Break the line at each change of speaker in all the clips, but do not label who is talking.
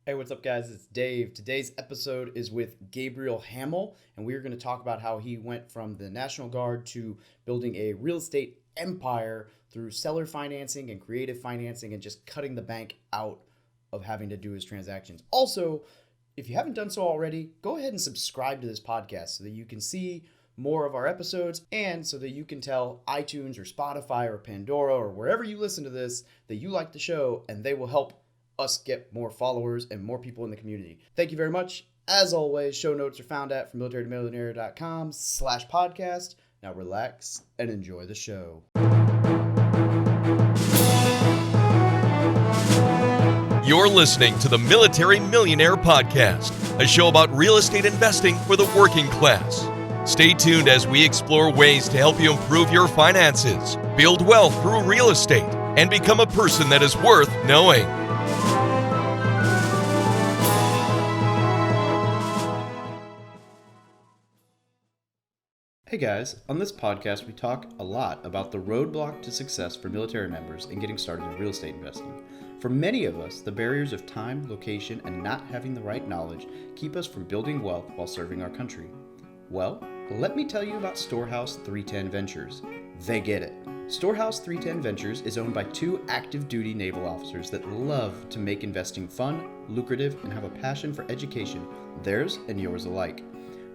Hey, what's up, guys? It's Dave. Today's episode is with Gabriel Hamel, and we're going to talk about how he went from the National Guard to building a real estate empire through seller financing and creative financing and just cutting the bank out of having to do his transactions. Also, if you haven't done so already, go ahead and subscribe to this podcast so that you can see more of our episodes and so that you can tell iTunes or Spotify or Pandora or wherever you listen to this that you like the show, and they will help us get more followers and more people in the community. Thank you very much. As always, show notes are found at FromMilitaryToMillionaire.com/podcast. Now relax and enjoy the show.
You're listening to the Military Millionaire Podcast, a show about real estate investing for the working class. Stay tuned as we explore ways to help you improve your finances, build wealth through real estate, and become a person that is worth knowing.
Hey guys, on this podcast we talk a lot about the roadblock to success for military members in getting started in real estate investing. For many of us, the barriers of time, location, and not having the right knowledge keep us from building wealth while serving our country. Well, let me tell you about Storehouse 310 Ventures. They get it. Storehouse 310 Ventures is owned by two active duty naval officers that love to make investing fun, lucrative, and have a passion for education, theirs and yours alike.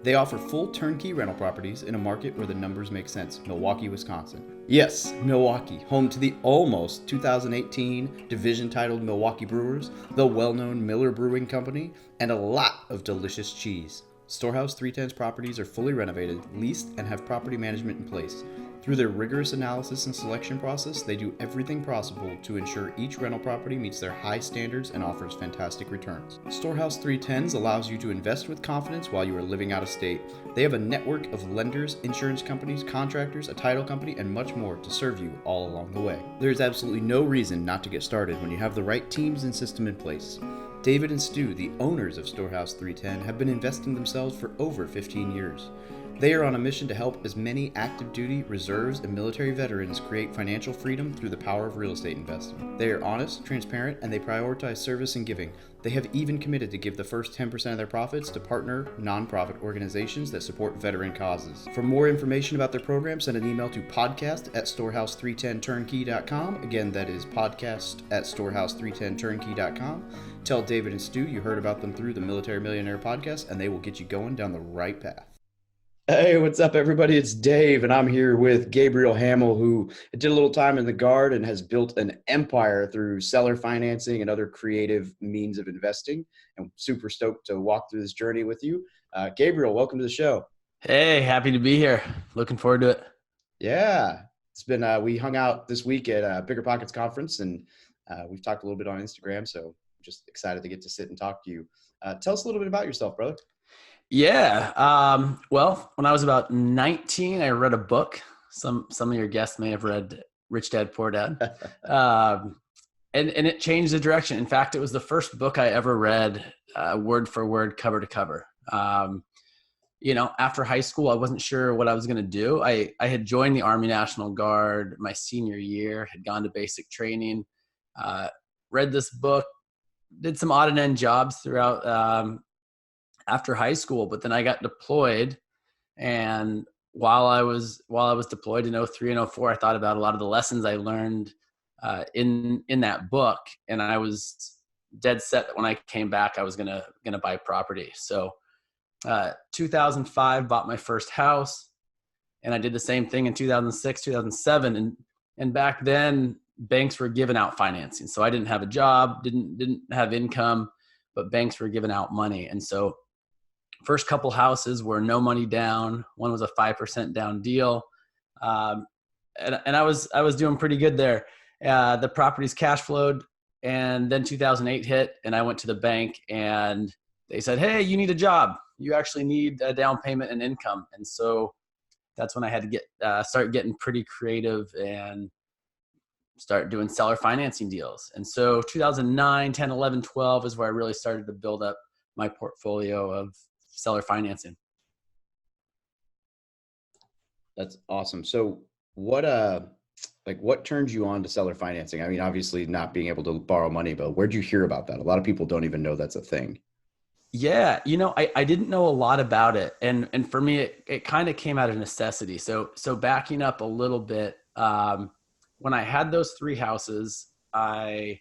They offer full turnkey rental properties in a market where the numbers make sense, Milwaukee, Wisconsin. Yes, Milwaukee, home to the almost 2018 division-titled Milwaukee Brewers, the well-known Miller Brewing Company, and a lot of delicious cheese. Storehouse 310's properties are fully renovated, leased, and have property management in place. Through their rigorous analysis and selection process, they do everything possible to ensure each rental property meets their high standards and offers fantastic returns. Storehouse 310s allows you to invest with confidence while you are living out of state. They have a network of lenders, insurance companies, contractors, a title company, and much more to serve you all along the way. There is absolutely no reason not to get started when you have the right teams and system in place. David and Stu, the owners of Storehouse 310, have been investing themselves for over 15 years. They are on a mission to help as many active duty, reserves, and military veterans create financial freedom through the power of real estate investing. They are honest, transparent, and they prioritize service and giving. They have even committed to give the first 10% of their profits to partner nonprofit organizations that support veteran causes. For more information about their program, send an email to podcast@storehouse310turnkey.com. Again, that is podcast@storehouse310turnkey.com. Tell David and Stu you heard about them through the Military Millionaire Podcast, and they will get you going down the right path. Hey, what's up, everybody? It's Dave, and I'm here with Gabriel Hamel, who did a little time in the Guard and has built an empire through seller financing and other creative means of investing. I'm super stoked to walk through this journey with you. Gabriel, welcome to the show.
Hey, happy to be here. Looking forward to it.
Yeah, it's been, we hung out this week at Bigger Pockets Conference, and we've talked a little bit on Instagram, so I'm just excited to get to sit and talk to you. Tell us a little bit about yourself, brother.
Yeah. Well, when I was about 19, I read a book. Some of your guests may have read Rich Dad, Poor Dad. And it changed the direction. In fact, it was the first book I ever read word for word, cover to cover. After high school, I wasn't sure what I was going to do. I had joined the Army National Guard my senior year, had gone to basic training, read this book, did some odd and end jobs throughout after high school, but then I got deployed, and while I was deployed in 03 and 04, I thought about a lot of the lessons I learned in that book, and I was dead set that when I came back, I was gonna buy property. So 2005, bought my first house, and I did the same thing in 2006, 2007, and back then banks were giving out financing, so I didn't have a job, didn't have income, but banks were giving out money, and so first couple houses were no money down. One was a 5% down deal. And I was doing pretty good there. The properties cash flowed, and then 2008 hit, and I went to the bank, and they said, "Hey, you need a job. You actually need a down payment and income." And so that's when I had to start getting pretty creative and start doing seller financing deals. And so 2009, 10, 11, 12 is where I really started to build up my portfolio of seller financing.
That's awesome. So what like what turned you on to seller financing? I mean, obviously not being able to borrow money, but where'd you hear about that? A lot of people don't even know that's a thing.
Yeah, I didn't know a lot about it, and for me, it kind of came out of necessity. So backing up a little bit, when I had those three houses, I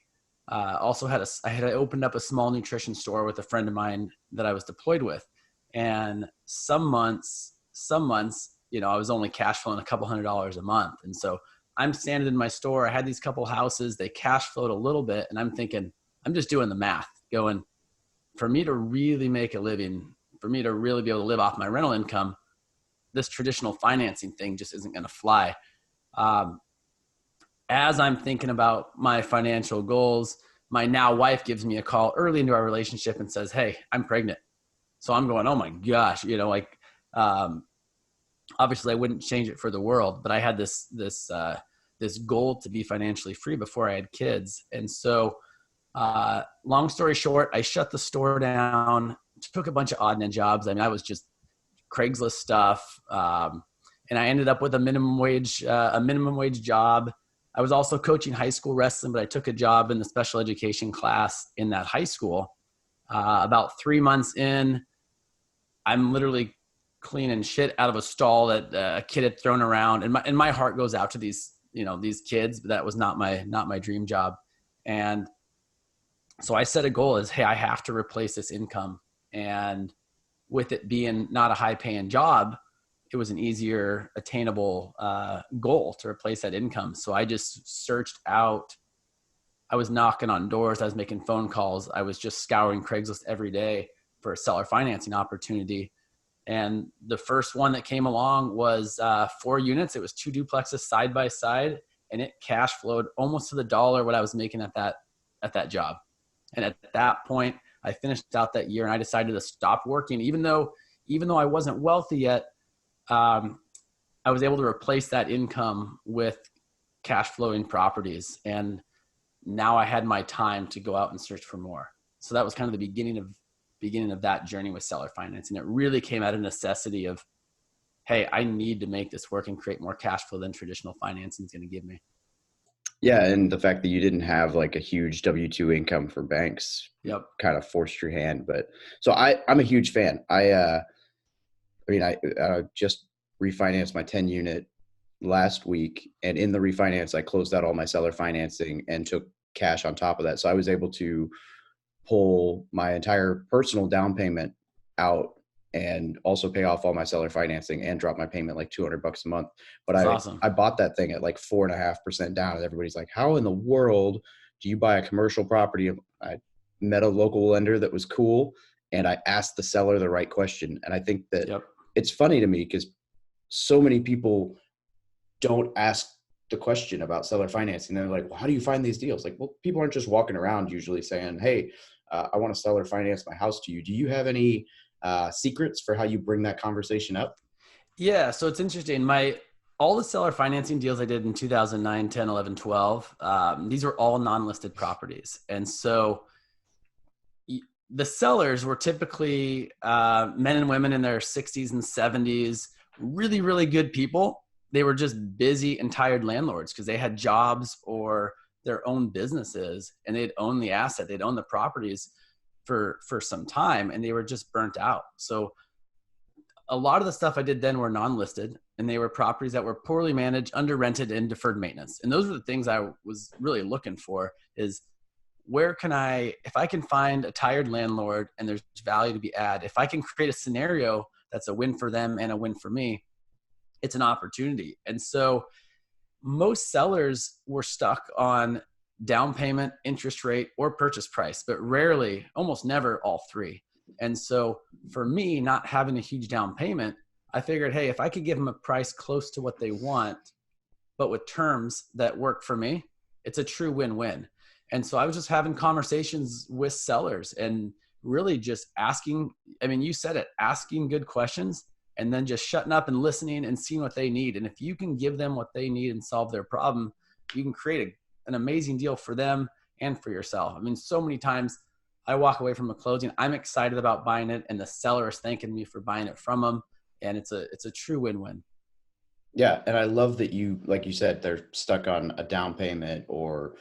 also I had opened up a small nutrition store with a friend of mine that I was deployed with, and some months, I was only cash flowing a couple $100s a month, and so I'm standing in my store. I had these couple houses, they cash flowed a little bit, and I'm thinking, I'm just doing the math, going, for me to really make a living, for me to really be able to live off my rental income, this traditional financing thing just isn't going to fly. As I'm thinking about my financial goals, my now wife gives me a call early into our relationship and says, "Hey, I'm pregnant." So I'm going, "Oh my gosh," obviously I wouldn't change it for the world, but I had this goal to be financially free before I had kids. And so, long story short, I shut the store down, took a bunch of odd end jobs. I mean, I was just Craigslist stuff. And I ended up with a minimum wage job. I was also coaching high school wrestling, but I took a job in the special education class in that high school. About 3 months in, I'm literally cleaning shit out of a stall that a kid had thrown around. And my heart goes out to these kids, but that was not my dream job. And so I set a goal as, hey, I have to replace this income. And with it being not a high paying job, it was an easier attainable goal to replace that income. So I just searched out. I was knocking on doors. I was making phone calls. I was just scouring Craigslist every day for a seller financing opportunity. And the first one that came along was 4 units. It was 2 duplexes side by side, and it cash flowed almost to the dollar what I was making at that job. And at that point, I finished out that year and I decided to stop working, even though I wasn't wealthy yet. I was able to replace that income with cash flowing properties. And now I had my time to go out and search for more. So that was kind of the beginning of that journey with seller financing. It really came out of necessity of, hey, I need to make this work and create more cash flow than traditional financing is going to give me.
Yeah. And the fact that you didn't have like a huge W-2 income for banks kind of forced your hand. But so I'm a huge fan. I just refinanced my 10 unit last week, and in the refinance, I closed out all my seller financing and took cash on top of that. So I was able to pull my entire personal down payment out and also pay off all my seller financing and drop my payment like $200 a month. But
awesome.
I bought that thing at like 4.5% down, and everybody's like, how in the world do you buy a commercial property? I met a local lender that was cool, and I asked the seller the right question. And I think that it's funny to me because so many people don't ask the question about seller financing. They're like, well, how do you find these deals? Like, well, people aren't just walking around usually saying, hey, I want to seller finance my house to you. Do you have any secrets for how you bring that conversation up?
Yeah. So it's interesting. All the seller financing deals I did in 2009, 10, 11, 12, these were all non-listed properties. And so the sellers were typically men and women in their 60s and 70s, really, really good people. They were just busy and tired landlords because they had jobs or their own businesses, and they'd own the asset, they'd own the properties for some time, and they were just burnt out. So a lot of the stuff I did then were non-listed, and they were properties that were poorly managed, under rented, and deferred maintenance. And those were the things I was really looking for, is where can if I can find a tired landlord and there's value to be added, if I can create a scenario that's a win for them and a win for me, it's an opportunity. And so most sellers were stuck on down payment, interest rate, or purchase price, but rarely, almost never, all three. And so for me, not having a huge down payment, I figured, hey, if I could give them a price close to what they want, but with terms that work for me, it's a true win-win. And so I was just having conversations with sellers and really just asking, I mean, you said it, asking good questions, and then just shutting up and listening and seeing what they need. And if you can give them what they need and solve their problem, you can create an amazing deal for them and for yourself. I mean, so many times I walk away from a closing, I'm excited about buying it, and the seller is thanking me for buying it from them. And it's a true win-win.
Yeah. And I love that like you said, they're stuck on a down payment or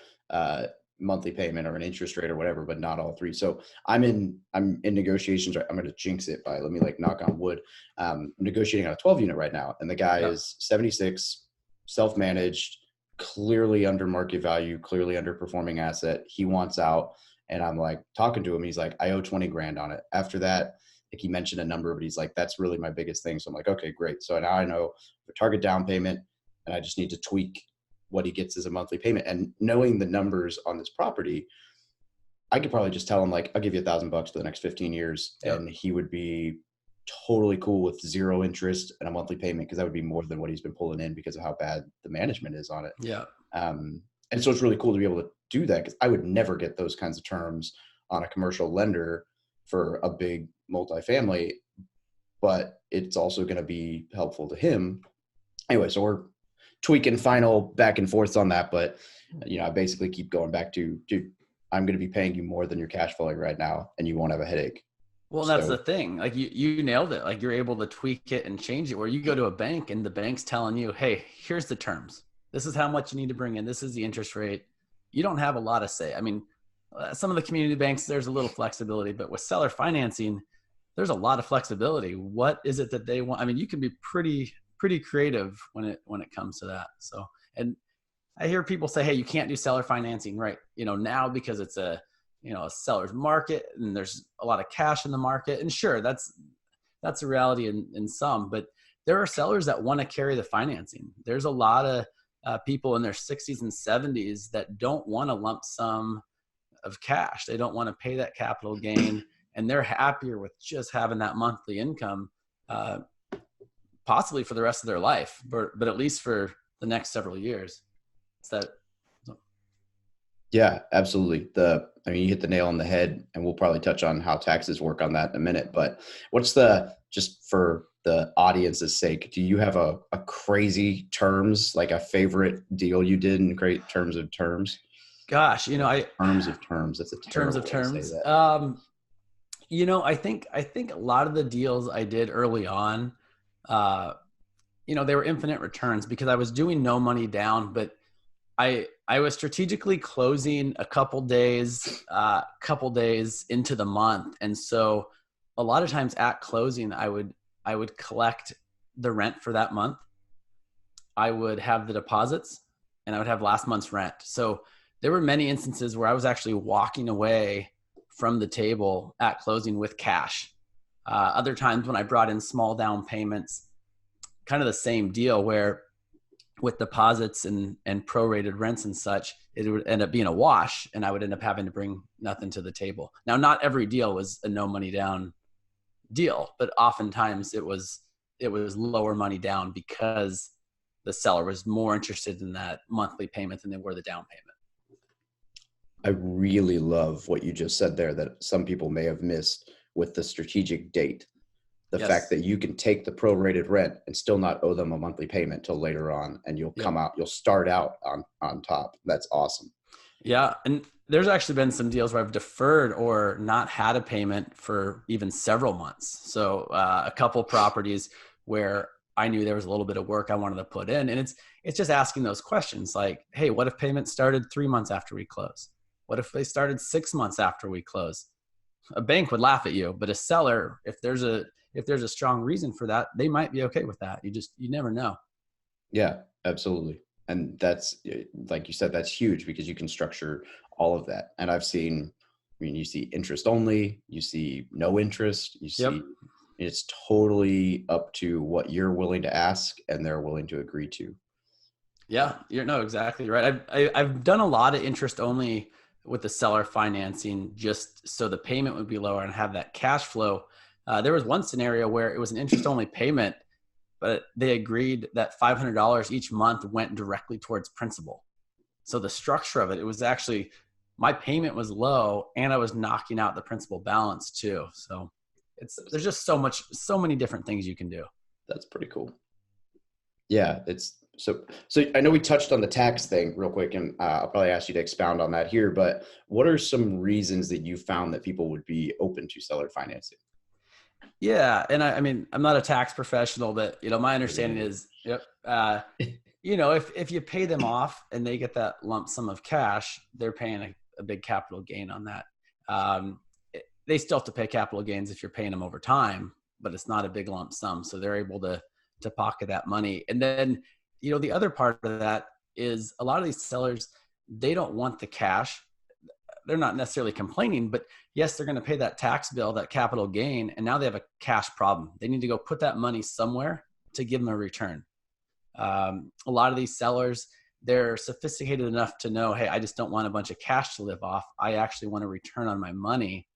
monthly payment or an interest rate or whatever, but not all three. So I'm in negotiations. I'm going to jinx it by, let me like knock on wood. Negotiating on a 12 unit right now. And the guy
Yeah.
is 76, self-managed, clearly under market value, clearly underperforming asset. He wants out. And I'm like talking to him. He's like, I owe 20 grand on it. After that, like he mentioned a number, but he's like, that's really my biggest thing. So I'm like, okay, great. So now I know the target down payment, and I just need to tweak what he gets as a monthly payment. And knowing the numbers on this property, I could probably just tell him like, I'll give you $1,000 for the next 15 years.
Yep.
And he would be totally cool with zero interest and a monthly payment, because that would be more than what he's been pulling in because of how bad the management is on it.
Yeah.
And so it's really cool to be able to do that, because I would never get those kinds of terms on a commercial lender for a big multifamily, but it's also going to be helpful to him. Anyway, so we're tweaking final back and forth on that, but I basically keep going back to, dude, I'm going to be paying you more than you're cash flowing right now, and you won't have a headache.
Well, that's the thing. Like you nailed it. Like you're able to tweak it and change it, where you go to a bank and the bank's telling you, hey, here's the terms. This is how much you need to bring in. This is the interest rate. You don't have a lot of say. I mean, some of the community banks, there's a little flexibility, but with seller financing, there's a lot of flexibility. What is it that they want? I mean, you can be pretty creative when it comes to that. So, and I hear people say, hey, you can't do seller financing right now because it's a seller's market and there's a lot of cash in the market. And sure, that's a reality in some, but there are sellers that want to carry the financing. There's a lot of people in their 60s and 70s that don't want a lump sum of cash. They don't want to pay that capital gain, and they're happier with just having that monthly income, possibly for the rest of their life, but at least for the next several years.
Yeah, absolutely. You hit the nail on the head, and we'll probably touch on how taxes work on that in a minute, but just for the audience's sake, do you have a crazy terms, like a favorite deal you did in great terms of terms?
Gosh,
terms of terms. That's a terrible
terms of
way to
terms.
say that.
I think a lot of the deals I did early on, they were infinite returns because I was doing no money down, but I was strategically closing a couple days into the month. And so a lot of times at closing, I would collect the rent for that month. I would have the deposits, and I would have last month's rent. So there were many instances where I was actually walking away from the table at closing with cash. Other times when I brought in small down payments, kind of the same deal, where with deposits and prorated rents and such, it would end up being a wash, and I would end up having to bring nothing to the table. Now, not every deal was a no money down deal, but oftentimes it was lower money down because the seller was more interested in that monthly payment than they were the down payment.
I really love what you just said there, that some people may have missed with the strategic date. The fact that you can take the prorated rent and still not owe them a monthly payment till later on, and you'll start out on top. That's awesome.
Yeah. And there's actually been some deals where I've deferred or not had a payment for even several months. So a couple properties where I knew there was a little bit of work I wanted to put in. And it's just asking those questions like, hey, what if payments started 3 months after we close? What if they started 6 months after we close? A bank would laugh at you, but a seller, if there's a strong reason for that, they might be okay with that. You never know.
Yeah, absolutely. And that's, like you said, that's huge because you can structure all of that. And you see interest only, you see no interest, it's totally up to what you're willing to ask and they're willing to agree to.
Yeah, you're exactly right. I've done a lot of interest only with the seller financing just so the payment would be lower and have that cash flow. There was one scenario where it was an interest only payment, but they agreed that $500 each month went directly towards principal. So the structure of it was actually, my payment was low and I was knocking out the principal balance too. So there's just so many different things you can do.
That's pretty cool. Yeah. So I know we touched on the tax thing real quick, and I'll probably ask you to expound on that here, but what are some reasons that you found that people would be open to seller financing?
Yeah. And I mean, I'm not a tax professional, but my understanding is, yep. If you pay them off and they get that lump sum of cash, they're paying a big capital gain on that. They still have to pay capital gains if you're paying them over time, but it's not a big lump sum. So they're able to pocket that money. And then, the other part of that is a lot of these sellers, they don't want the cash. They're not necessarily complaining, but yes, they're going to pay that tax bill, that capital gain. And now they have a cash problem. They need to go put that money somewhere to give them a return. A lot of these sellers, they're sophisticated enough to know, hey, I just don't want a bunch of cash to live off. I actually want a return on my money.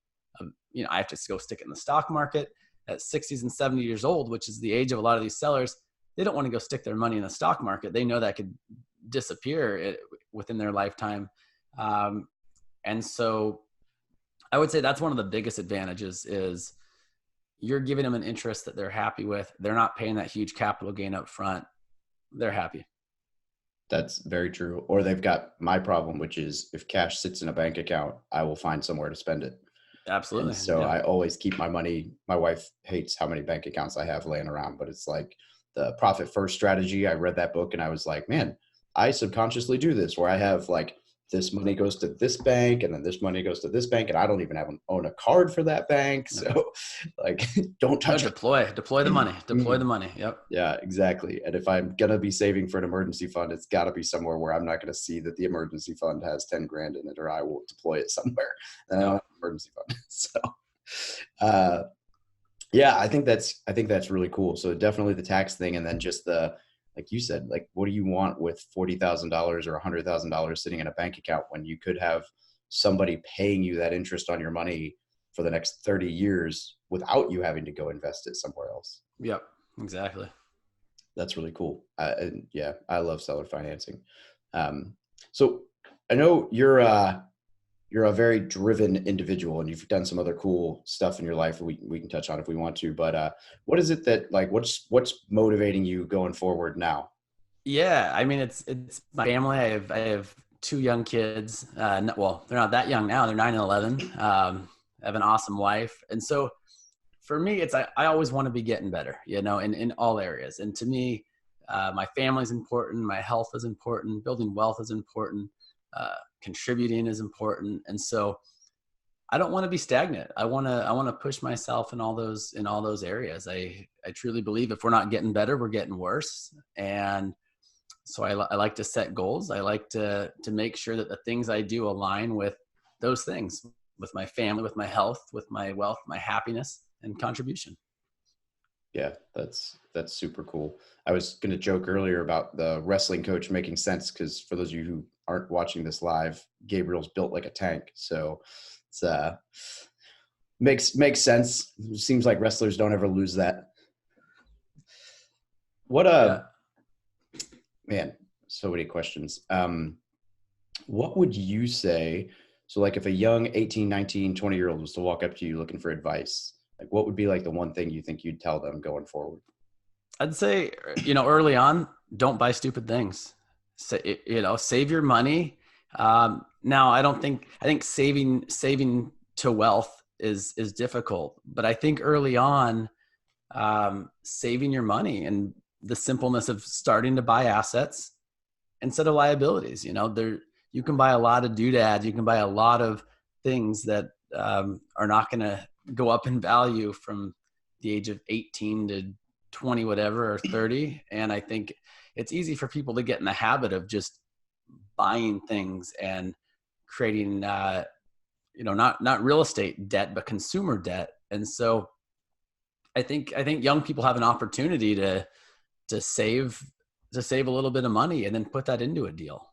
I have to go stick it in the stock market at 60s and 70 years old, which is the age of a lot of these sellers. They don't want to go stick their money in the stock market. They know that could disappear within their lifetime. And so I would say that's one of the biggest advantages is you're giving them an interest that they're happy with. They're not paying that huge capital gain up front. They're happy.
That's very true. Or they've got my problem, which is if cash sits in a bank account, I will find somewhere to spend it.
Absolutely.
And so I always keep my money. My wife hates how many bank accounts I have laying around, but it's like the profit first strategy. I read that book and I was like, man, I subconsciously do this where I have like this money goes to this bank and then this money goes to this bank and I don't even own a card for that bank. So like, don't touch it.
Deploy the money, deploy the money. Yep.
Yeah, exactly. And if I'm going to be saving for an emergency fund, it's got to be somewhere where I'm not going to see that the emergency fund has 10 grand in it, or I will deploy it somewhere. And I don't have an emergency fund. So, yeah, I think that's really cool. So definitely the tax thing. And then just like you said, like, what do you want with $40,000 or $100,000 sitting in a bank account when you could have somebody paying you that interest on your money for the next 30 years without you having to go invest it somewhere else?
Yep, exactly.
That's really cool. And yeah, I love seller financing. So I know you're a very driven individual and you've done some other cool stuff in your life we can touch on if we want to, but what is it that like, what's motivating you going forward now?
Yeah. I mean, it's my family. I have two young kids. Well, they're not that young now. They're 9 and 11. I have an awesome wife. And so for me, I always want to be getting better, in all areas. And to me, my family's important. My health is important. Building wealth is important. Contributing is important. And so I don't want to be stagnant. I want to push myself in all those areas. I truly believe if we're not getting better, we're getting worse. And so I like to set goals. I like to make sure that the things I do align with those things, with my family, with my health, with my wealth, my happiness and contribution.
Yeah, that's super cool. I was going to joke earlier about the wrestling coach making sense, because for those of you who aren't watching this live, Gabriel's built like a tank. So it's makes sense. It seems like wrestlers don't ever lose that. Man, so many questions. What would you say? So like if a young 18, 19, 20-year-old was to walk up to you looking for advice, like what would be like the one thing you think you'd tell them going forward?
I'd say, early on, don't buy stupid things. Save your money. Now I think saving to wealth is difficult, but I think early on, saving your money and the simpleness of starting to buy assets instead of liabilities, you can buy a lot of doodads. You can buy a lot of things that, are not going to go up in value from the age of 18 to 20, whatever, or 30. And I think it's easy for people to get in the habit of just buying things and creating, not real estate debt, but consumer debt. And so I think young people have an opportunity to save a little bit of money and then put that into a deal.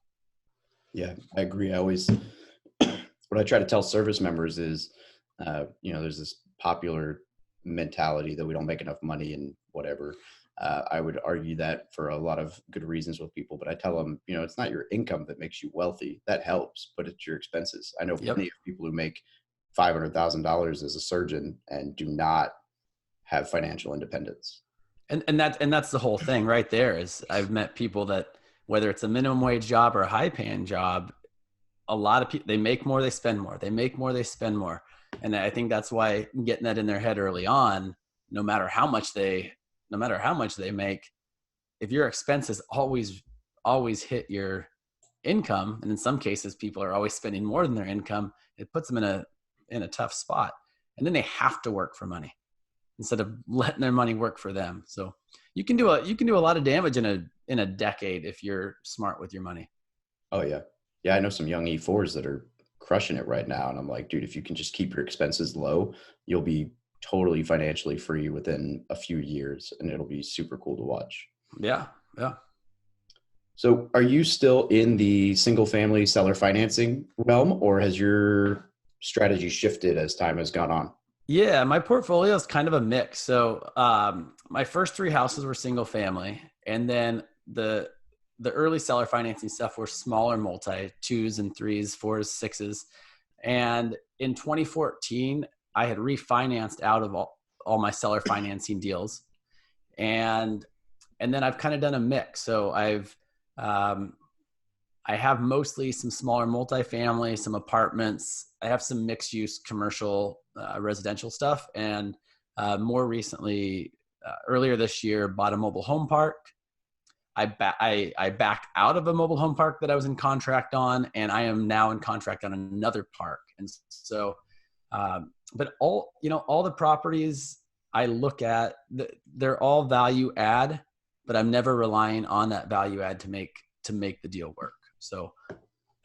Yeah, I agree. What I try to tell service members is, there's this popular mentality that we don't make enough money and whatever. I would argue that for a lot of good reasons with people, but I tell them, it's not your income that makes you wealthy. That helps, but it's your expenses. I know plenty of people who make $500,000 as a surgeon and do not have financial independence.
And that's the whole thing right there. Is I've met people that, whether it's a minimum wage job or a high paying job, a lot of people, they make more, they spend more, they make more, they spend more. And I think that's why getting that in their head early on no matter how much they make, if your expenses always hit your income, and in some cases people are always spending more than their income, it puts them in a tough spot. And then they have to work for money instead of letting their money work for them. So you can do a lot of damage in a decade if you're smart with your money.
Oh yeah. Yeah. I know some young E4s that are crushing it right now. And I'm like, dude, if you can just keep your expenses low, you'll be totally financially free within a few years, and it'll be super cool to watch.
Yeah. Yeah.
So are you still in the single family seller financing realm, or has your strategy shifted as time has gone on?
Yeah, my portfolio is kind of a mix. So my first 3 houses were single family, and then the early seller financing stuff were smaller multi, 2s and 3s, 4s, 6s. And in 2014, I had refinanced out of all my seller financing deals. And then I've kind of done a mix. So I have mostly some smaller multifamily, some apartments. I have some mixed use commercial residential stuff. And more recently, earlier this year, bought a mobile home park. I backed out of a mobile home park that I was in contract on, and I am now in contract on another park. And so, but all the properties I look at, they're all value add, but I'm never relying on that value add to make the deal work. So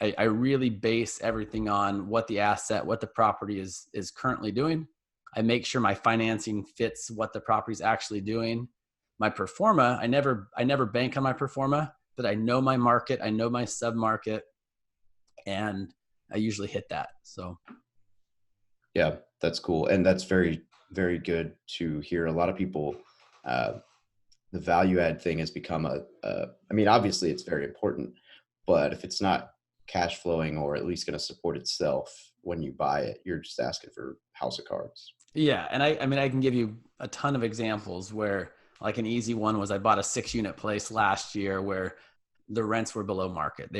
I really base everything on what the asset, what the property is currently doing. I make sure my financing fits what the property is actually doing. My pro forma, I never bank on my pro forma, but I know my market, I know my sub market, and I usually hit that. So
yeah, that's cool. And that's very, very good to hear. A lot of people, the value add thing has become I mean, obviously it's very important, but if it's not cash flowing or at least going to support itself when you buy it, you're just asking for house of cards.
Yeah. And I mean, I can give you a ton of examples where, like, an easy one was I bought a 6-unit place last year where the rents were below market.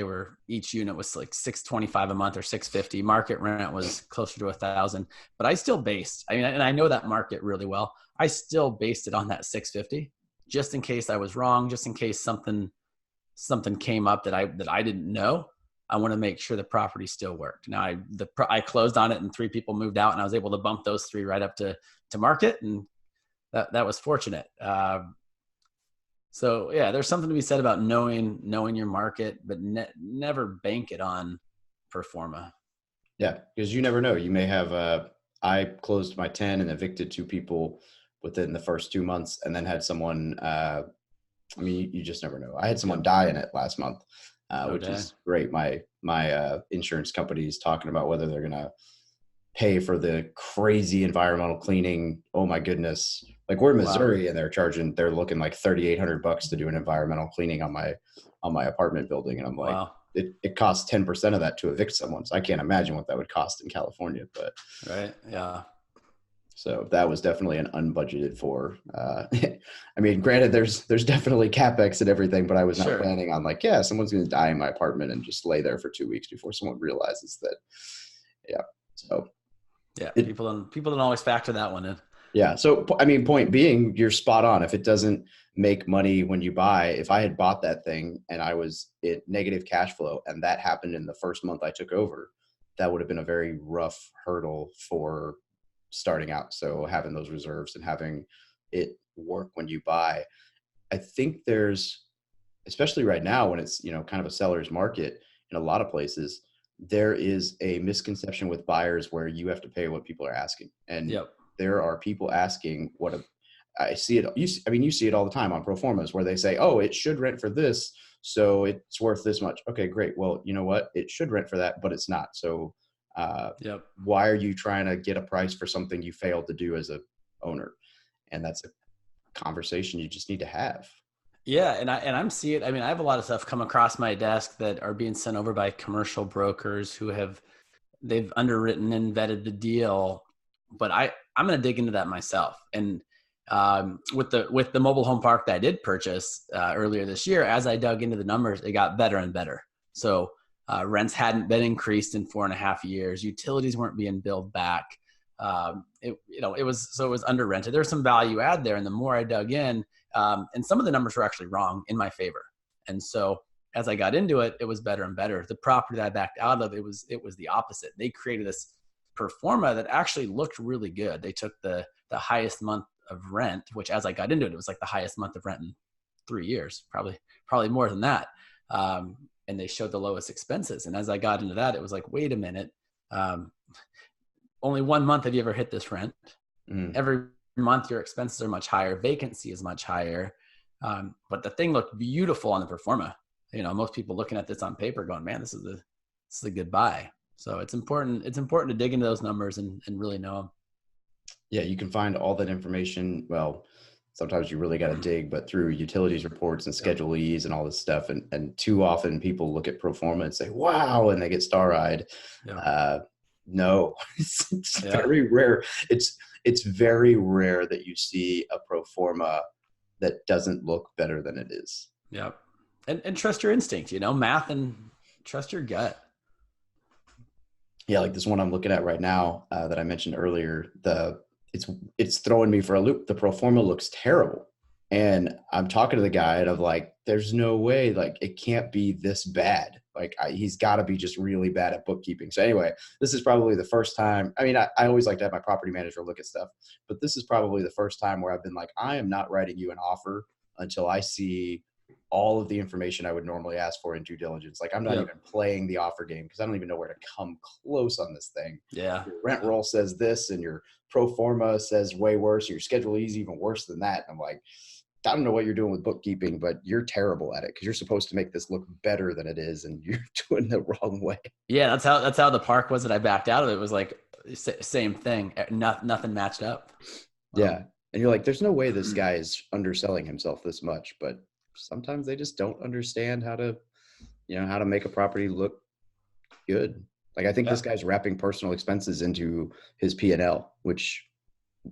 Each unit was like $625 a month or $650. Market rent was closer to $1,000, but I still based, and I know that market really well. I still based it on that $650 just in case I was wrong, just in case something came up that I didn't know. I want to make sure the property still worked. Now I closed on it and 3 people moved out, and I was able to bump those 3 right up to market. And that was fortunate. So yeah, there's something to be said about knowing your market, but never bank it on pro forma.
Yeah, because you never know. You may have I closed my 10 and evicted 2 people within the first 2 months, and then had someone. I mean, you just never know. I had someone die in it last month, which is great. My insurance company is talking about whether they're gonna pay for the crazy environmental cleaning. Oh my goodness. Like, we're in Missouri, and they're looking like $3,800 to do an environmental cleaning on my apartment building. And I'm like, wow. It costs 10% of that to evict someone. So I can't imagine what that would cost in California, but
right. Yeah.
So that was definitely an unbudgeted for, I mean, granted there's definitely CapEx and everything, but I was not planning on like, yeah, someone's going to die in my apartment and just lay there for 2 weeks before someone realizes that. Yeah. So
yeah, people don't always factor that one in.
Yeah. So, I mean, point being, you're spot on. If it doesn't make money when you buy, if I had bought that thing and I was at negative cash flow and that happened in the first month I took over, that would have been a very rough hurdle for starting out. So having those reserves and having it work when you buy, I think there's, especially right now when it's, kind of a seller's market in a lot of places, there is a misconception with buyers where you have to pay what people are asking. And there are people asking I see it. You see it all the time on pro formas where they say, oh, it should rent for this, so it's worth this much. Okay, great. Well, you know what? It should rent for that, but it's not. So why are you trying to get a price for something you failed to do as a owner? And that's a conversation you just need to have.
Yeah. And I'm seeing, I have a lot of stuff come across my desk that are being sent over by commercial brokers who they've underwritten and vetted the deal, but I'm going to dig into that myself. And with the mobile home park that I did purchase earlier this year, as I dug into the numbers, it got better and better. So rents hadn't been increased in 4.5 years. Utilities weren't being billed back. It was under rented. There's some value add there. And the more I dug in, and some of the numbers were actually wrong in my favor. And so as I got into it, it was better and better. The property that I backed out of, it was the opposite. They created this pro forma that actually looked really good. They took the highest month of rent, which as I got into it, it was like the highest month of rent in 3 years, probably more than that. And they showed the lowest expenses. And as I got into that, it was like, wait a minute. Only 1 month have you ever hit this rent. Every month your expenses are much higher. Vacancy is much higher. But the thing looked beautiful on the pro forma. Most people looking at this on paper going, man, this is a good buy. So it's important to dig into those numbers and really know them.
Yeah, you can find all that information. Well, sometimes you really got to dig, but through utilities reports and Schedule E's and all this stuff. And too often people look at pro forma and say, wow, and they get star-eyed. Yeah. No, it's very rare. It's very rare that you see a pro forma that doesn't look better than it is.
Yep. And trust your instinct, math, and trust your gut.
Yeah, like this one I'm looking at right now that I mentioned earlier, it's throwing me for a loop. The pro forma looks terrible. And I'm talking to the guy and I'm like, there's no way, like it can't be this bad. Like he's got to be just really bad at bookkeeping. So anyway, this is probably the first time. I mean, I always like to have my property manager look at stuff, but this is probably the first time where I've been like, I am not writing you an offer until I see all of the information I would normally ask for in due diligence. Like I'm not even playing the offer game because I don't even know where to come close on this thing.
Yeah.
Your rent roll says this and your pro forma says way worse. Your Schedule E is even worse than that. And I'm like, I don't know what you're doing with bookkeeping, but you're terrible at it because you're supposed to make this look better than it is, and you're doing the wrong way.
Yeah, that's how the park was that I backed out of. It was like same thing. Nothing matched up.
Yeah, and you're like, there's no way this guy is underselling himself this much, but sometimes they just don't understand how to make a property look good. Like I think this guy's wrapping personal expenses into his P&L, which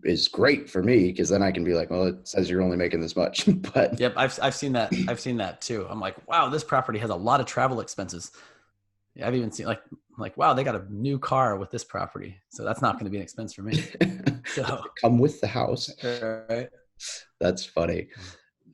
is great for me because then I can be like, well, it says you're only making this much. But
yep, I've seen that. I've seen that too. I'm like, wow, this property has a lot of travel expenses. Yeah, I've even seen like, wow, they got a new car with this property, so that's not going to be an expense for me. So
come with the house.
Right.
That's funny.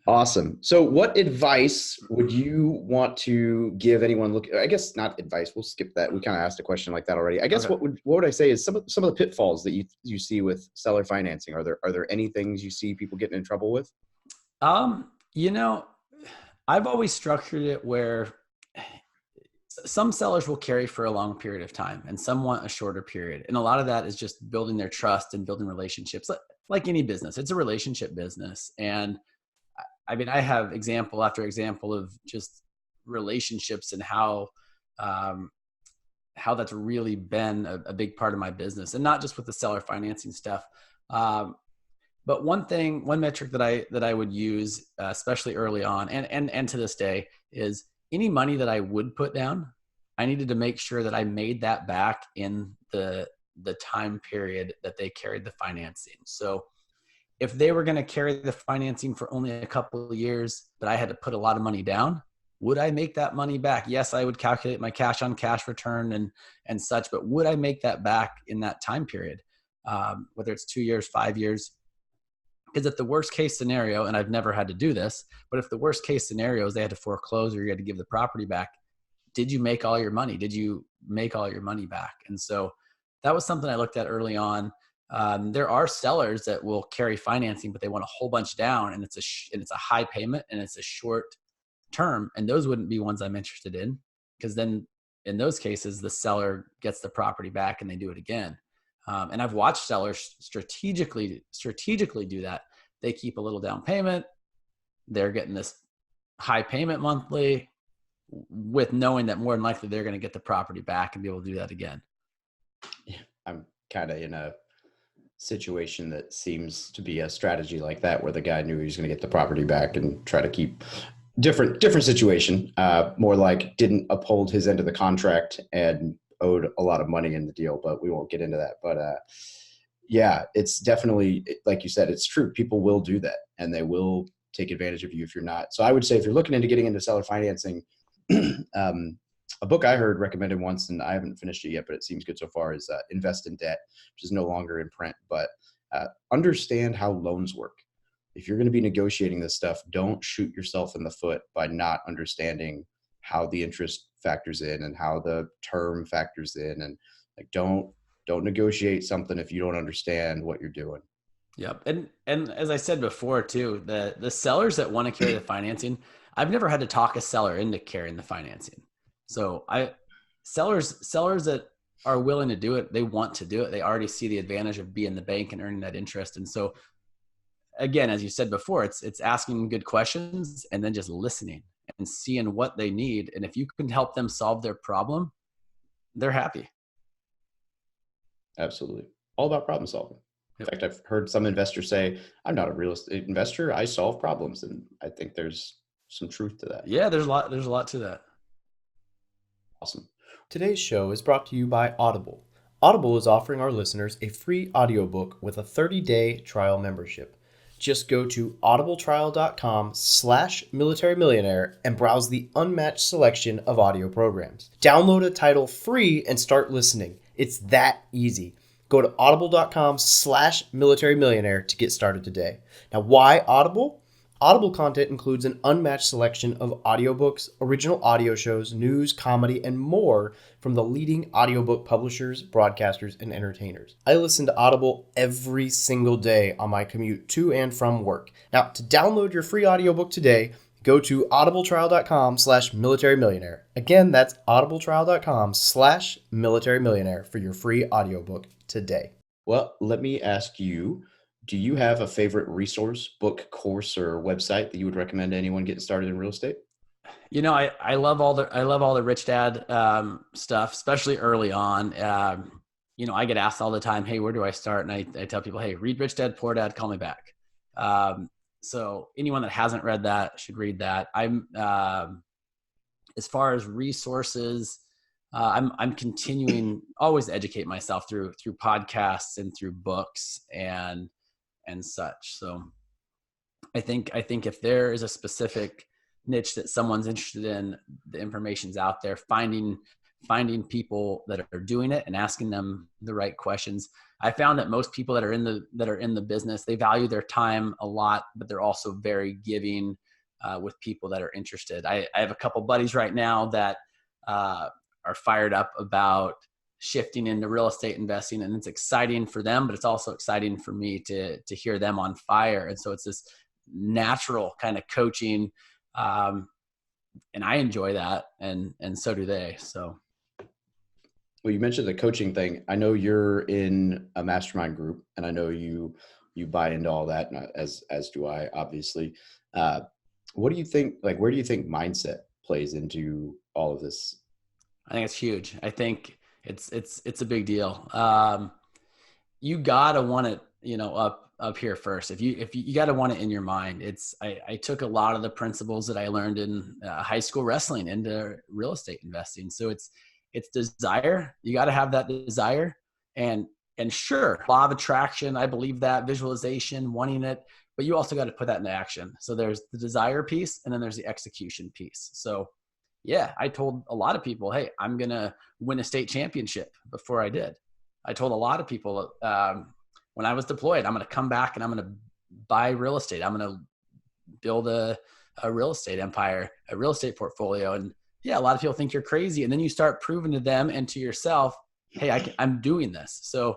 Awesome. So what advice would you want to give anyone I guess not advice. We'll skip that. We kind of asked a question like that already. I guess what would I say is some of the pitfalls that you see with seller financing? Are there any things you see people getting in trouble with?
I've always structured it where some sellers will carry for a long period of time and some want a shorter period. And a lot of that is just building their trust and building relationships. Like any business, it's a relationship business. And I mean, I have example after example of just relationships and how that's really been a big part of my business, and not just with the seller financing stuff. But one metric that I would use, especially early on and to this day, is any money that I would put down, I needed to make sure that I made that back in the time period that they carried the financing. So if they were going to carry the financing for only a couple of years, but I had to put a lot of money down, would I make that money back? Yes, I would calculate my cash on cash return and such, but would I make that back in that time period? Whether it's 2 years, 5 years, because if the worst case scenario, and I've never had to do this, but if the worst case scenario is they had to foreclose or you had to give the property back, did you make all your money? Did you make all your money back? And so that was something I looked at early on. There are sellers that will carry financing, but they want a whole bunch down, and it's a high payment and it's a short term. And those wouldn't be ones I'm interested in, because then in those cases, the seller gets the property back and they do it again. And I've watched sellers strategically do that. They keep a little down payment. They're getting this high payment monthly with knowing that more than likely they're going to get the property back and be able to do that again.
Yeah, I'm kind of in a situation that seems to be a strategy like that, where the guy knew he was going to get the property back and try to keep different situation, more like didn't uphold his end of the contract and owed a lot of money in the deal, but we won't get into that. But yeah, it's definitely, like you said, it's true. People will do that and they will take advantage of you if you're not. So I would say if you're looking into getting into seller financing, A book I heard recommended once, and I haven't finished it yet, but it seems good so far, is Invest in Debt, which is no longer in print, but understand how loans work. If you're going to be negotiating this stuff, don't shoot yourself in the foot by not understanding how the interest factors in and how the term factors in, and like don't negotiate something if you don't understand what you're doing.
Yep. And as I said before too, the sellers that want to carry the financing, I've never had to talk a seller into carrying the financing. So sellers that are willing to do it, they want to do it. They already see the advantage of being the bank and earning that interest. And so again, as you said before, it's asking good questions and then just listening and seeing what they need. And if you can help them solve their problem, they're happy.
Absolutely. All about problem solving. In fact, I've heard some investors say, I'm not a real estate investor, I solve problems. And I think there's some truth to that.
Yeah, there's a lot to that.
Awesome.
Today's show is brought to you by Audible. Audible is offering our listeners a free audiobook with a 30-day trial membership. Just go to audibletrial.com/militarymillionaire and browse the unmatched selection of audio programs. Download a title free and start listening. It's that easy. Go to audible.com/militarymillionaire to get started today. Now, why Audible? Audible content includes an unmatched selection of audiobooks, original audio shows, news, comedy, and more from the leading audiobook publishers, broadcasters, and entertainers. I listen to Audible every single day on my commute to and from work. Now, to download your free audiobook today, go to audibletrial.com/militarymillionaire. Again, that's audibletrial.com/militarymillionaire for your free audiobook today.
Well, let me ask you, do you have a favorite resource, book, course, or website that you would recommend to anyone getting started in real estate?
You know, I love all the Rich Dad stuff, especially early on. You know, I get asked all the time, hey, where do I start? And I tell people, hey, read Rich Dad, Poor Dad, call me back. So anyone that hasn't read that should read that. I'm as far as resources, I'm continuing always to educate myself through podcasts and through books and such. So I think if there is a specific niche that someone's interested in, the information's out there. Finding people that are doing it and asking them the right questions. I found that most people that are in the business, they value their time a lot, but they're also very giving with people that are interested. I have a couple buddies right now that are fired up about shifting into real estate investing, and it's exciting for them, but it's also exciting for me to hear them on fire. And so it's this natural kind of coaching, and I enjoy that, and so do they. So.
Well, you mentioned the coaching thing. I know you're in a mastermind group, and I know you buy into all that, as do I, obviously. What do you think? Like, where do you think mindset plays into all of this?
I think it's huge. I think it's a big deal. You gotta want it, up here first. If you gotta want it in your mind. I took a lot of the principles that I learned in high school wrestling into real estate investing. So it's desire. You got to have that desire, and sure, law of attraction. I believe that, visualization, wanting it, but you also got to put that into action. So there's the desire piece, and then there's the execution piece. So yeah, I told a lot of people, hey, I'm going to win a state championship before I did. I told a lot of people when I was deployed, I'm going to come back and I'm going to buy real estate. I'm going to build a real estate empire, a real estate portfolio. And yeah, a lot of people think you're crazy. And then you start proving to them and to yourself, hey, I'm doing this. So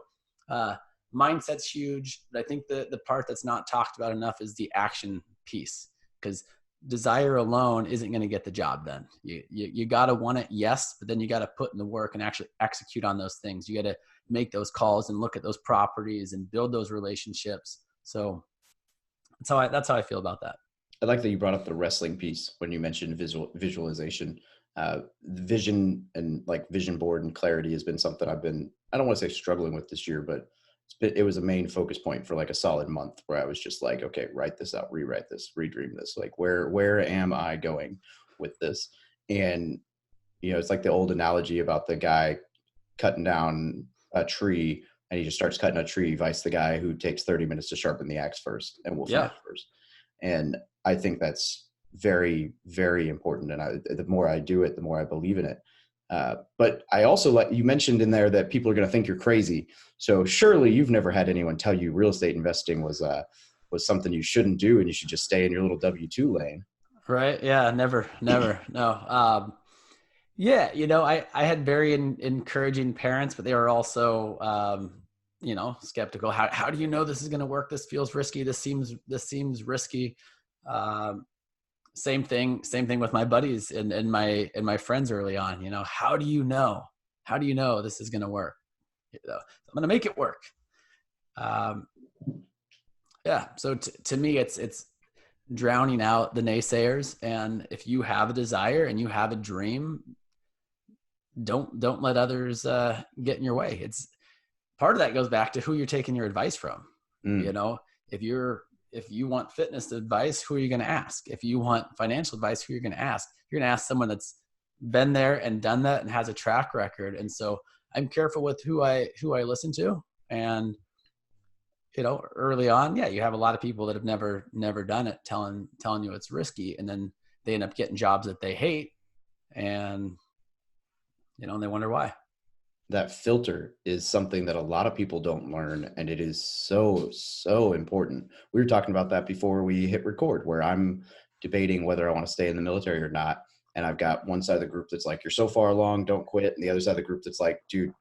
mindset's huge. But I think the part that's not talked about enough is the action piece, because desire alone isn't going to get the job done. You got to want it, yes, but then you got to put in the work and actually execute on those things. You got to make those calls and look at those properties and build those relationships. So that's how I feel about that.
I like that you brought up the wrestling piece when you mentioned visualization. Vision and like vision board and clarity has been something I don't want to say struggling with this year, but it was a main focus point for like a solid month, where I was just like, okay, write this out, rewrite this, redream this. Like, where am I going with this? And, it's like the old analogy about the guy cutting down a tree, and he just starts cutting a tree, vice the guy who takes 30 minutes to sharpen the axe first and will finish first. And I think that's very, very important. And the more I do it, the more I believe in it. But I also you mentioned in there that people are going to think you're crazy. So surely you've never had anyone tell you real estate investing was something you shouldn't do and you should just stay in your little W-2 lane.
Right. Yeah. Never. No. Yeah. I had very encouraging parents, but they were also, skeptical. How do you know this is going to work? This feels risky. This seems risky. Same thing with my buddies and my friends early on. How do you know this is going to work? I'm going to make it work. Yeah. So to me, it's drowning out the naysayers. And if you have a desire and you have a dream, don't let others get in your way. It's part of that goes back to who you're taking your advice from. If you want fitness advice, who are you going to ask? If you want financial advice, who are you going to ask? You're going to ask someone that's been there and done that and has a track record. And so I'm careful with who I listen to. And, early on, yeah, you have a lot of people that have never done it telling you it's risky. And then they end up getting jobs that they hate. And, and they wonder why.
That filter is something that a lot of people don't learn, and it is so, so important. We were talking about that before we hit record, where I'm debating whether I want to stay in the military or not. And I've got one side of the group that's like, you're so far along, don't quit. And the other side of the group that's like, dude,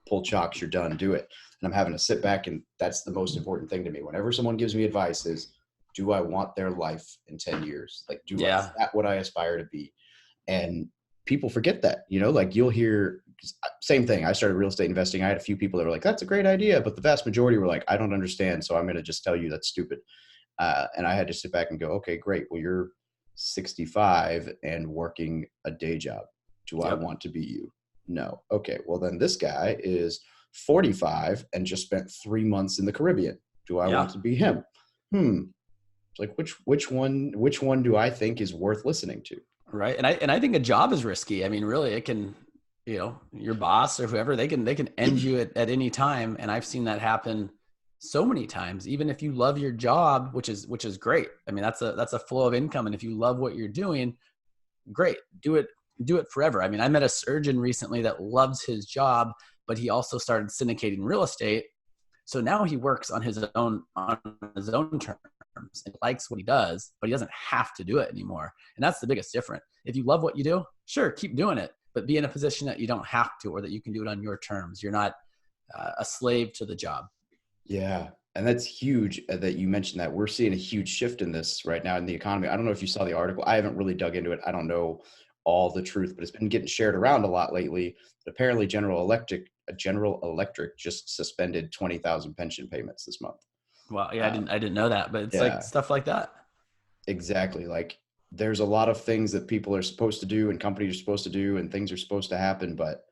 pull chocks, you're done, do it. And I'm having to sit back, and that's the most important thing to me. Whenever someone gives me advice is, do I want their life in 10 years? Like, is that what I aspire to be? And people forget that, like you'll hear same thing. I started real estate investing. I had a few people that were like, that's a great idea. But the vast majority were like, I don't understand. So I'm going to just tell you that's stupid. And I had to sit back and go, okay, great. Well, you're 65 and working a day job. Do I want to be you? No. Okay. Well, then this guy is 45 and just spent 3 months in the Caribbean. Do I want to be him? It's like, which one do I think is worth listening to?
Right. And I think a job is risky. I mean, really, it can, your boss or whoever, they can end you at any time. And I've seen that happen so many times. Even if you love your job, which is great. I mean, that's a flow of income. And if you love what you're doing, great. Do it forever. I mean, I met a surgeon recently that loves his job, but he also started syndicating real estate. So now he works on his own terms and likes what he does, but he doesn't have to do it anymore. And that's the biggest difference. If you love what you do, sure, keep doing it, but be in a position that you don't have to, or that you can do it on your terms. You're not a slave to the job.
Yeah. And that's huge that you mentioned that. We're seeing a huge shift in this right now in the economy. I don't know if you saw the article. I haven't really dug into it. I don't know all the truth, but it's been getting shared around a lot lately. Apparently General Electric just suspended 20,000 pension payments this month.
Well, yeah, I didn't know that, but it's like stuff like that.
Exactly. Like there's a lot of things that people are supposed to do and companies are supposed to do and things are supposed to happen, but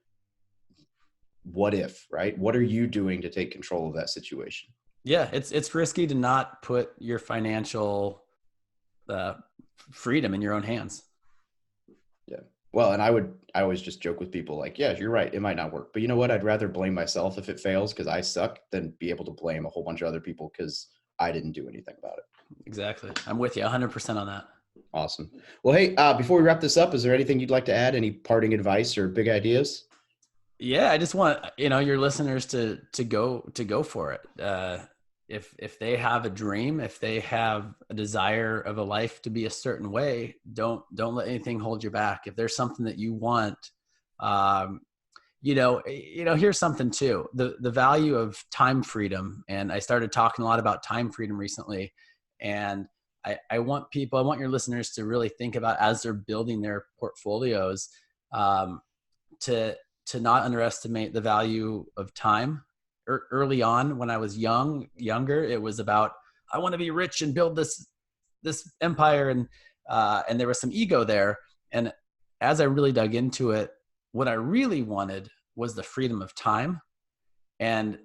what if, right? What are you doing to take control of that situation?
Yeah, it's risky to not put your financial freedom in your own hands.
Yeah. Well, and I always just joke with people like, yeah, you're right. It might not work, but you know what? I'd rather blame myself if it fails because I suck than be able to blame a whole bunch of other people because I didn't do anything about it.
Exactly. I'm with you 100% on that.
Awesome. Well, hey, before we wrap this up, is there anything you'd like to add? Any parting advice or big ideas?
Yeah, I just want, your listeners to go for it. If they have a dream, if they have a desire of a life to be a certain way, don't let anything hold you back. If there's something that you want, here's something too, the value of time freedom. And I started talking a lot about time freedom recently. And I want your listeners to really think about, as they're building their portfolios, to not underestimate the value of time. Early on, when I was younger, it was about, I want to be rich and build this empire. And there was some ego there. And as I really dug into it, what I really wanted was the freedom of time. And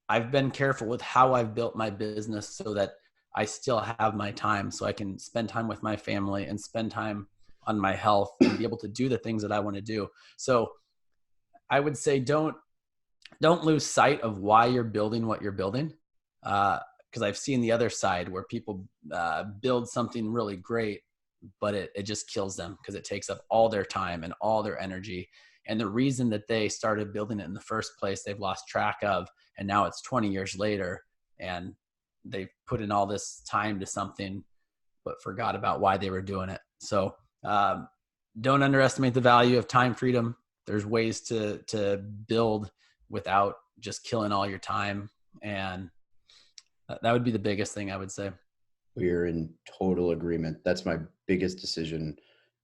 I've been careful with how I've built my business so that I still have my time, so I can spend time with my family and spend time on my health and be able to do the things that I want to do. So I would say, don't lose sight of why you're building what you're building. Because I've seen the other side where people build something really great, but it just kills them because it takes up all their time and all their energy. And the reason that they started building it in the first place, they've lost track of. And now it's 20 years later and they've put in all this time to something, but forgot about why they were doing it. So don't underestimate the value of time freedom. There's ways to build without just killing all your time. And that would be the biggest thing I would say.
We're in total agreement. That's my biggest decision,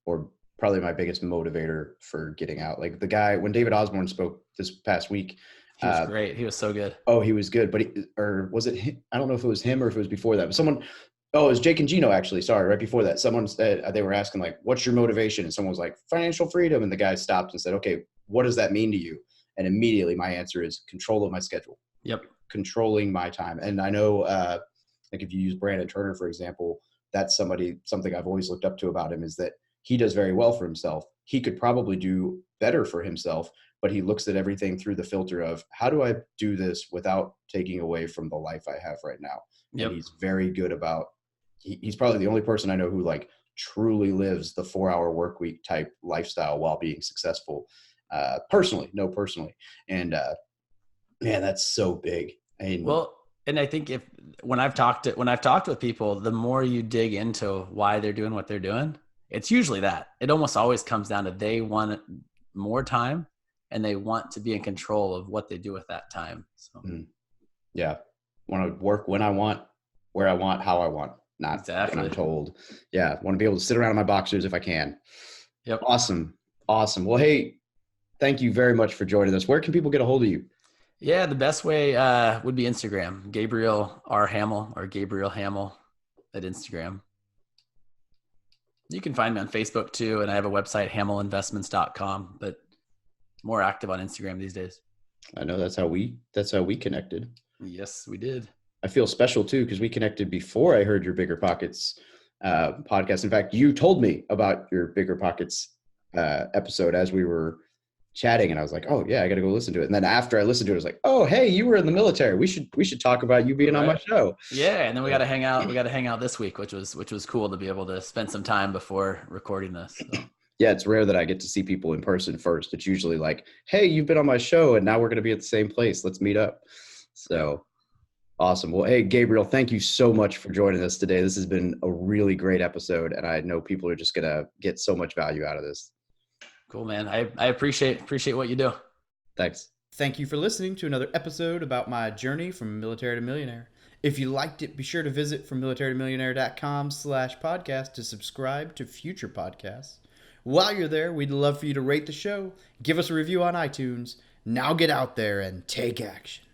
or probably my biggest motivator for getting out. Like the guy, when David Osborne spoke this past week,
he was great. He was so good.
Oh, he was good. But or was it him? I don't know if it was him or if it was before that. But someone, oh, it was Jake and Gino actually. Sorry, right before that. Someone said, they were asking like, "What's your motivation?" And someone was like, "Financial freedom." And the guy stopped and said, "Okay, what does that mean to you?" And immediately my answer is control of my schedule.
Yep.
Controlling my time. And I know, like if you use Brandon Turner, for example, that's something I've always looked up to about him is that he does very well for himself. He could probably do better for himself, but he looks at everything through the filter of how do I do this without taking away from the life I have right now?
Yep.
And he's very good about, he's probably the only person I know who like truly lives the 4-hour work week type lifestyle while being successful. Personally. And man, that's so big.
And I think when I've talked with people, the more you dig into why they're doing what they're doing, it's usually that it almost always comes down to they want more time and they want to be in control of what they do with that time. So
yeah, want to work when I want, where I want, how I want, not
exactly
when I'm told. Yeah, want to be able to sit around in my boxers if I can.
Yep.
Awesome. Well, hey, thank you very much for joining us. Where can people get a hold of you?
Yeah, the best way would be Instagram, Gabriel R. Hamel or Gabriel Hamel at Instagram. You can find me on Facebook too, and I have a website, hamelinvestments.com, but more active on Instagram these days.
I know that's how we connected.
Yes, we did.
I feel special too because we connected before I heard your Bigger Pockets podcast. In fact, you told me about your Bigger Pockets episode as we were chatting, and I was like, oh yeah, I got to go listen to it. And then after I listened to it, I was like, oh hey, you were in the military. We should talk about you being on my show.
Yeah, and then we got to hang out. We got to hang out this week, which was cool to be able to spend some time before recording this. So.
Yeah, it's rare that I get to see people in person first. It's usually like, hey, you've been on my show, and now we're going to be at the same place. Let's meet up. So awesome. Well, hey, Gabriel, thank you so much for joining us today. This has been a really great episode, and I know people are just going to get so much value out of this.
Cool, man. I appreciate what you do.
Thanks.
Thank you for listening to another episode about my journey from military to millionaire. If you liked it, be sure to visit FromMilitaryToMillionaire.com/podcast to subscribe to future podcasts. While you're there, we'd love for you to rate the show, give us a review on iTunes. Now get out there and take action.